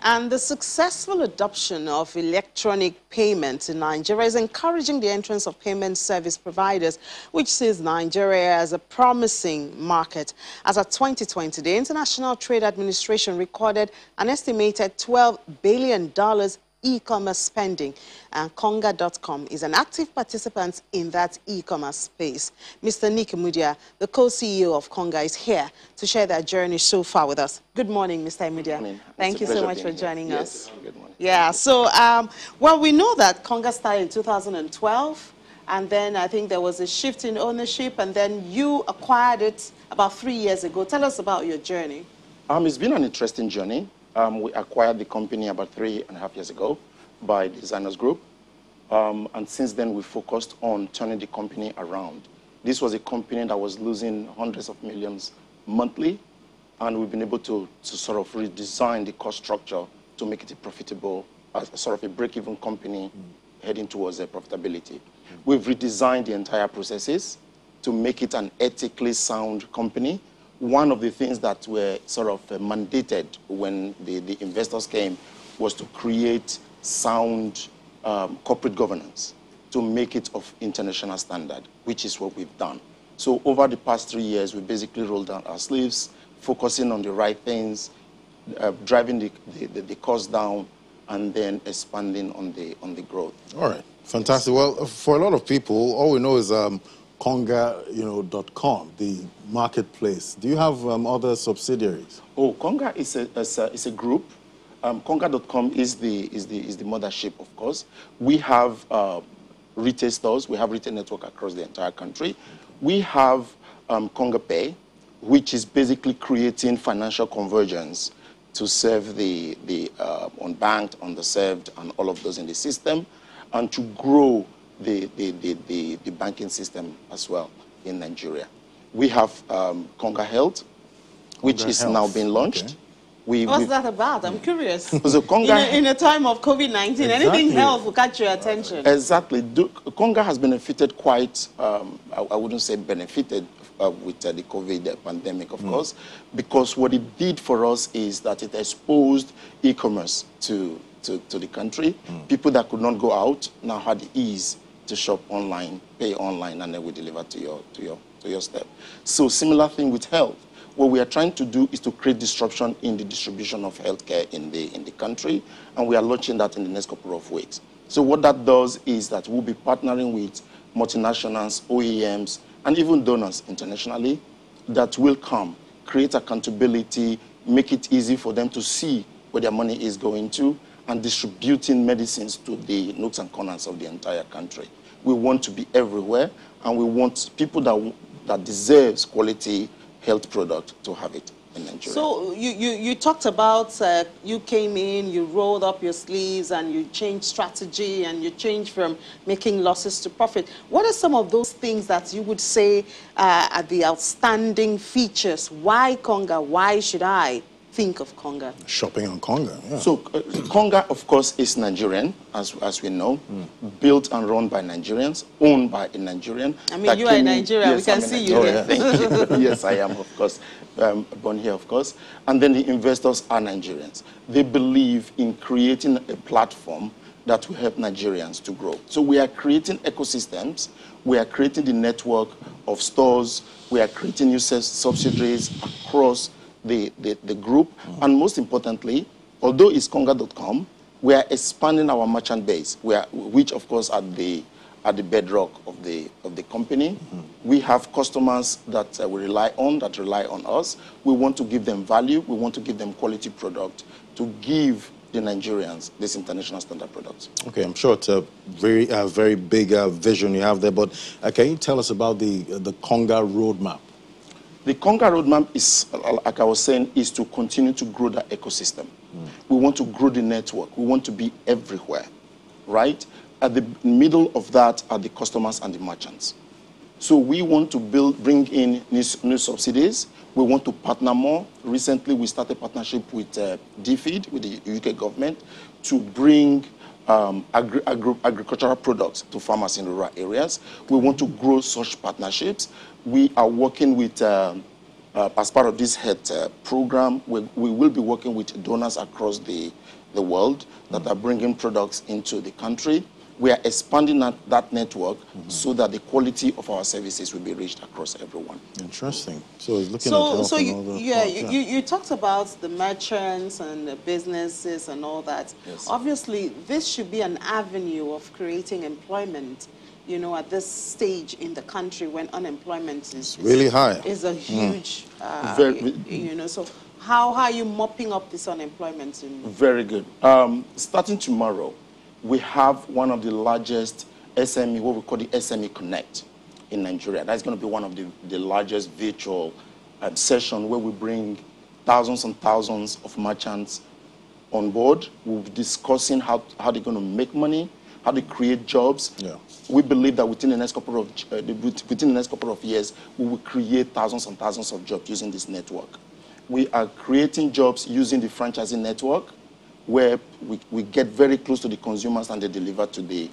And the successful adoption of electronic payments in Nigeria is encouraging the entrance of payment service providers, which sees Nigeria as a promising market. As of 2020, the International Trade Administration recorded an estimated $12 billion e-commerce spending, and Conga.com is an active participant in that e-commerce space. Mr. Nick Mudia, the co-CEO of Konga, is here to share their journey so far with us. Good morning, Mr. Mudia. Thank you so much for joining us. Good morning. Yeah, so, well, we know that Konga started in 2012, and then I think there was a shift in ownership, and then you acquired it about 3 years ago. Tell us about your journey. It's been an interesting journey. We acquired the company about 3.5 years ago by the Designers Group. And since then, we focused on turning the company around. This was a company that was losing hundreds of millions monthly, and we've been able to sort of redesign the cost structure to make it a profitable, sort of a break-even company heading towards profitability. We've redesigned the entire processes to make it an ethically sound company. One of the things that were sort of mandated when the investors came was to create sound corporate governance to make it of international standard, which is what we've done. So over the past 3 years, we basically rolled down our sleeves, focusing on the right things, driving the cost down, and then expanding on the growth. All right, fantastic. Well, for a lot of people, all we know is Conga.com, the marketplace. Do you have other subsidiaries? Oh, Konga is a group. Conga.com is the mothership, of course. We have retail stores. We have retail network across the entire country. We have Konga Pay, which is basically creating financial convergence to serve the unbanked, underserved, and all of those in the system, and to grow the banking system as well in Nigeria. We have Konga Health, which is now being launched. Okay. What's that about? I'm curious. So Konga, in a time of COVID-19, anything health will catch your attention. Exactly. Konga has benefited quite, I wouldn't say benefited with the COVID pandemic, of course, because what it did for us is that it exposed e-commerce to the country. People that could not go out now had the ease to shop online, pay online, and then we deliver to your step. So similar thing with health. What we are trying to do is to create disruption in the distribution of healthcare in the country, and we are launching that in the next couple of weeks. So what that does is that we'll be partnering with multinationals, OEMs, and even donors internationally that will come, create accountability, make it easy for them to see where their money is going to, and distributing medicines to the nooks and corners of the entire country. We want to be everywhere, and we want people that deserves quality health product to have it in Nigeria. So you talked about you came in, you rolled up your sleeves, and you changed strategy, and you changed from making losses to profit. What are some of those things that you would say are the outstanding features? Why Konga? Why should I think of Konga? Shopping on Konga, yeah. So Konga, of course, is Nigerian, as we know, built and run by Nigerians, owned by a Nigerian. I mean, you are in Nigeria. Yes, we can see you here. Thank you. Yes, I am, of course, born here, of course. And then the investors are Nigerians. They believe in creating a platform that will help Nigerians to grow. So we are creating ecosystems. We are creating the network of stores. We are creating new subsidiaries across the group, and most importantly, although it's Conga.com, we are expanding our merchant base, which of course are the bedrock of the company. We have customers that we rely on us. We want to give them value. We want to give them quality product to give the Nigerians this international standard products. Okay, I'm sure it's a very big vision you have there, but can you tell us about the Conga Road Map? The Conga Road Map is, like I was saying, is to continue to grow the ecosystem. We want to grow the network. We want to be everywhere, right? At the middle of that are the customers and the merchants. So we want to bring in new subsidies. We want to partner more. Recently, we started a partnership with DFID, with the UK government, to bring agricultural products to farmers in rural areas. We want to grow such partnerships. We are working with as part of this health program, we will be working with donors across the world that are bringing products into the country. We are expanding that network so that the quality of our services will be reached across everyone. Interesting. So he's looking at health and all the you talked about the merchants and the businesses and all that. Yes. Obviously, this should be an avenue of creating employment, you know, at this stage in the country when unemployment is really high. Is a huge, you know, so how are you mopping up this unemployment? Very good. Starting tomorrow, we have one of the largest SME, what we call the SME Connect in Nigeria. That's going to be one of the largest virtual session where we bring thousands and thousands of merchants on board. We'll be discussing how they're going to make money, how they create jobs. Yeah. We believe that within the next couple of years, we will create thousands and thousands of jobs using this network. We are creating jobs using the franchising network, where we get very close to the consumers and they deliver to the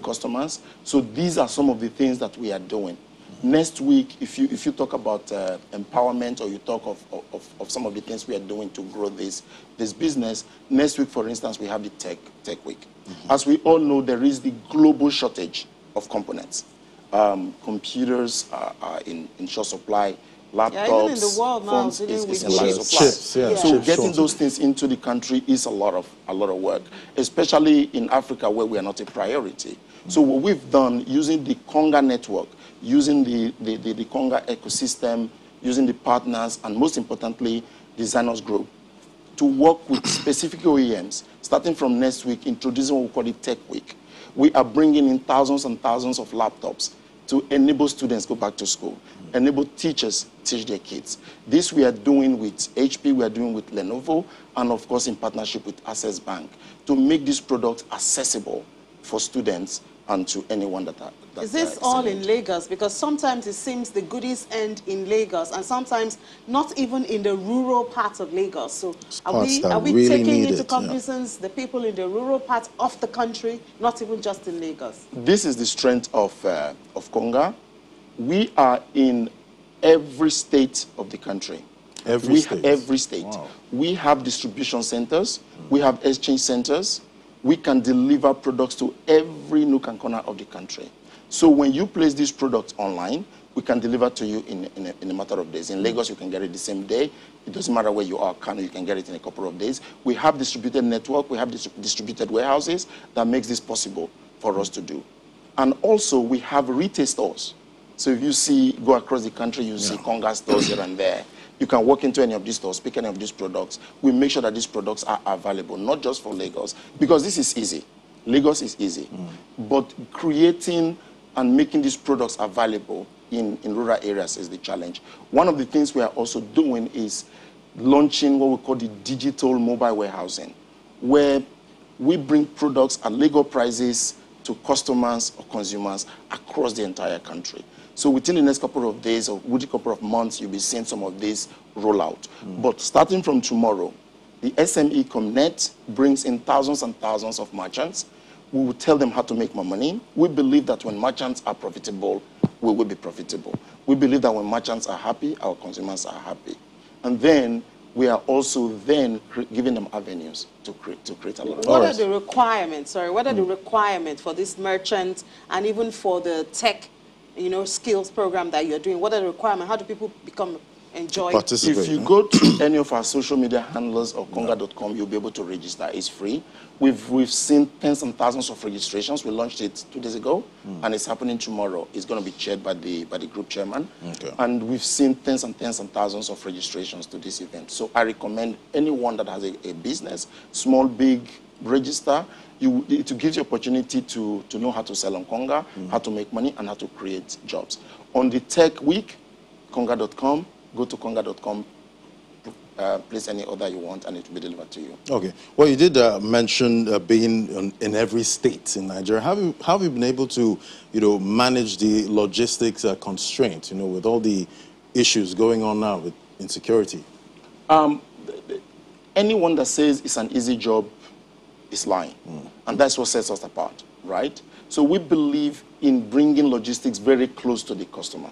customers. So these are some of the things that we are doing. Next week, if you talk about empowerment, or you talk of some of the things we are doing to grow this business, next week, for instance, we have the tech week. As we all know, there is the global shortage of components. Computers are in short supply. Laptops, even in the world now, phones is in short supply. Chips, yeah. So Chip getting shortage. those things into the country is a lot of work, especially in Africa where we are not a priority. So what we've done, using the Konga network, using the Konga ecosystem, using the partners, and most importantly, designers group, to work with specific OEMs, starting from next week, introducing what we call the Tech Week. We are bringing in thousands and thousands of laptops to enable students go back to school, enable teachers teach their kids. This we are doing with HP, we are doing with Lenovo, and of course in partnership with Access Bank, to make these products accessible for students and to anyone that is this all in Lagos? Because sometimes it seems the goodies end in Lagos, and sometimes not even in the rural parts of Lagos. So are we really taking into it, cognizance the people in the rural parts of the country, not even just in Lagos? This is the strength of Konga. We are in every state of the country. Every state. Wow. We have distribution centers. We have exchange centers. We can deliver products to every nook and corner of the country. So when you place these products online, we can deliver to you in a matter of days. In Lagos, you can get it the same day. It doesn't matter where you are, Kano, you can get it in a couple of days. We have distributed network. We have distributed warehouses that makes this possible for us to do. And also, we have retail stores. So if you go across the country, you see Konga stores here and there. You can walk into any of these stores, pick any of these products. We make sure that these products are available, not just for Lagos, because this is easy. Lagos is easy. But creating and making these products available in rural areas is the challenge. One of the things we are also doing is launching what we call the digital mobile warehousing, where we bring products at legal prices to customers or consumers across the entire country. So within the next couple of days or within a couple of months, you'll be seeing some of this roll out. But starting from tomorrow, the SME Connect brings in thousands and thousands of merchants. We will tell them how to make more money. We believe that when merchants are profitable, we will be profitable. We believe that when merchants are happy, our consumers are happy. And then we are also then giving them avenues to create a lot of What are the requirements, what are the requirements for this merchant and even for the tech, skills program that you're doing? What are the requirements? How do people enjoy? If you go to any of our social media handlers or Konga.com, you'll be able to register. It's free. We've seen tens and thousands of registrations. We launched it 2 days ago, and it's happening tomorrow. It's going to be chaired by the group chairman. Okay. And we've seen tens and thousands of registrations to this event. So I recommend anyone that has a business, small, big, register. It gives you opportunity to know how to sell on Konga, how to make money, and how to create jobs. On the Tech Week, Konga.com, go to Konga.com, place any order you want, and it will be delivered to you. Okay. Well, you did mention being in every state in Nigeria. How have you been able to, manage the logistics constraints, with all the issues going on now with insecurity? Anyone that says it's an easy job is lying. And that's what sets us apart, right? So we believe in bringing logistics very close to the customer.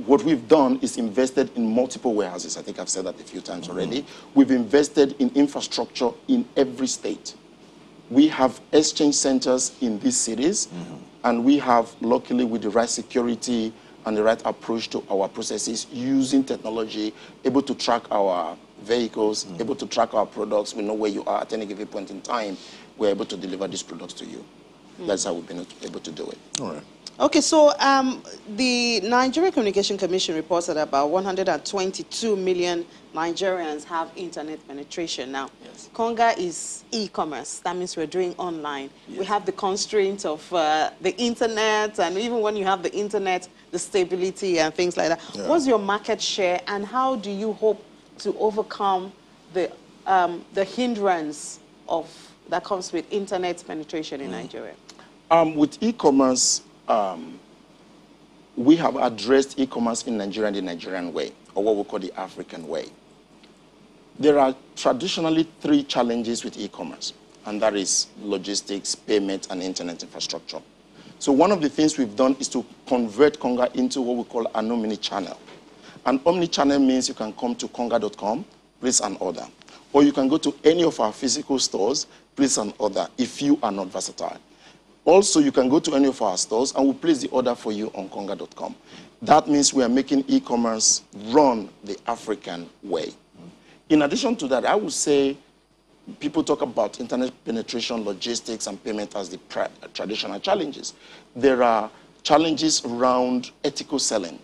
what we've done is invested in multiple warehouses. I think I've said that a few times already. We've invested in infrastructure in every state. We have exchange centers in these cities, and we have, luckily, with the right security and the right approach to our processes, using technology, able to track our vehicles, able to track our products. We know where you are at any given point in time. We're able to deliver these products to you. That's how we've been able to do it. All right. Okay, so the Nigeria Communication Commission reports that about 122 million Nigerians have internet penetration now. Yes. Konga is e-commerce. That means we're doing online. Yes. We have the constraint of the internet, and even when you have the internet, the stability and things like that. Yeah. What's your market share, and how do you hope to overcome the hindrance that comes with internet penetration in Nigeria? With e-commerce, we have addressed e-commerce in Nigeria the Nigerian way, or what we call the African way. There are traditionally 3 challenges with e-commerce, and that is logistics, payment, and internet infrastructure. So one of the things we've done is to convert Konga into what we call an omni-channel. An omni-channel means you can come to konga.com, place an order. Or you can go to any of our physical stores, place an order if you are not versatile. Also, you can go to any of our stores and we'll place the order for you on konga.com. That means we are making e-commerce run the African way. In addition to that, I would say people talk about internet penetration, logistics, and payment as the traditional challenges. There are challenges around ethical selling,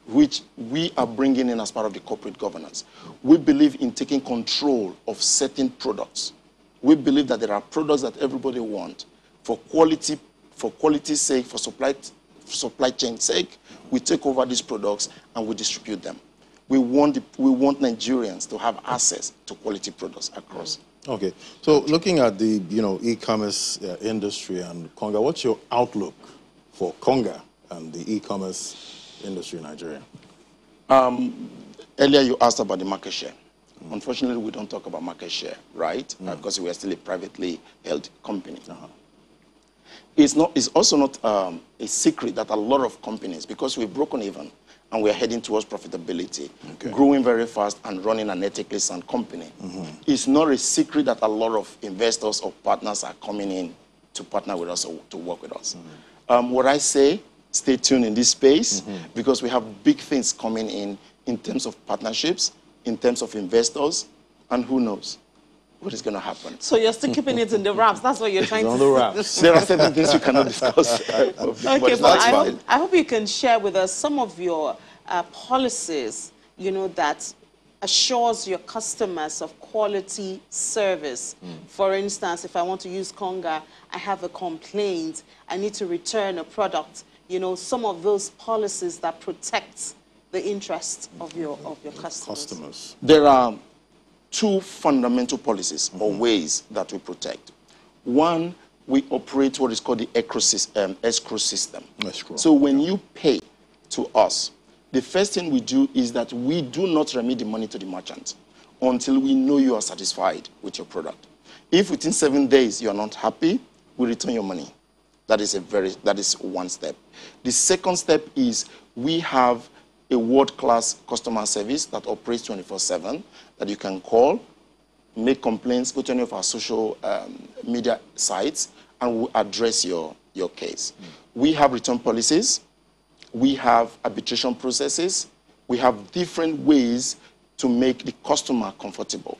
which we are bringing in as part of the corporate governance. We believe in taking control of certain products. We believe that there are products that everybody wants. For quality's sake, for supply chain sake, we take over these products and we distribute them. We want Nigerians to have access to quality products across. Okay, so looking at the e-commerce industry and Konga, what's your outlook for Konga and the e-commerce industry in Nigeria? Earlier you asked about the market share. Unfortunately, we don't talk about market share, right? Because we are still a privately held company. It's also not a secret that a lot of companies, because we've broken even and we're heading towards profitability, growing very fast and running an ethically sound company, it's not a secret that a lot of investors or partners are coming in to partner with us or to work with us. What I say, stay tuned in this space because we have big things coming in terms of partnerships, in terms of investors, and who knows what is going to happen. So you're still keeping it in the wraps. That's what you're trying to the wraps. There are certain things we cannot discuss. Okay, but I hope you can share with us some of your policies, that assures your customers of quality service. For instance, if I want to use Konga, I have a complaint, I need to return a product, some of those policies that protect the interests of your customers. There are 2 fundamental policies or ways that we protect. One, we operate what is called the escrow system. So when you pay to us, the first thing we do is that we do not remit the money to the merchant until we know you are satisfied with your product. If within 7 days you are not happy, we return your money. That is one step. The second step is we have a world-class customer service that operates 24/7 that you can call, make complaints, go to any of our social media sites, and we'll address your case. We have return policies. We have arbitration processes. We have different ways to make the customer comfortable.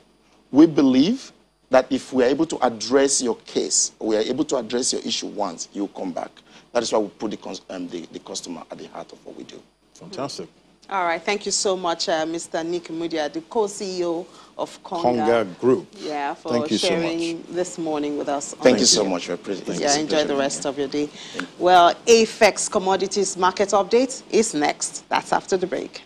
We believe that if we are able to address your case, we are able to address your issue once, you'll come back. That is why we put the customer at the heart of what we do. Fantastic. All right, thank you so much, Mr. Nick Mudia, the co-CEO of Konga Group. Yeah, for sharing this morning with us. Thank you so much for presenting. Yeah, enjoy the rest of your day. Well, AFEX Commodities Market Update is next. That's after the break.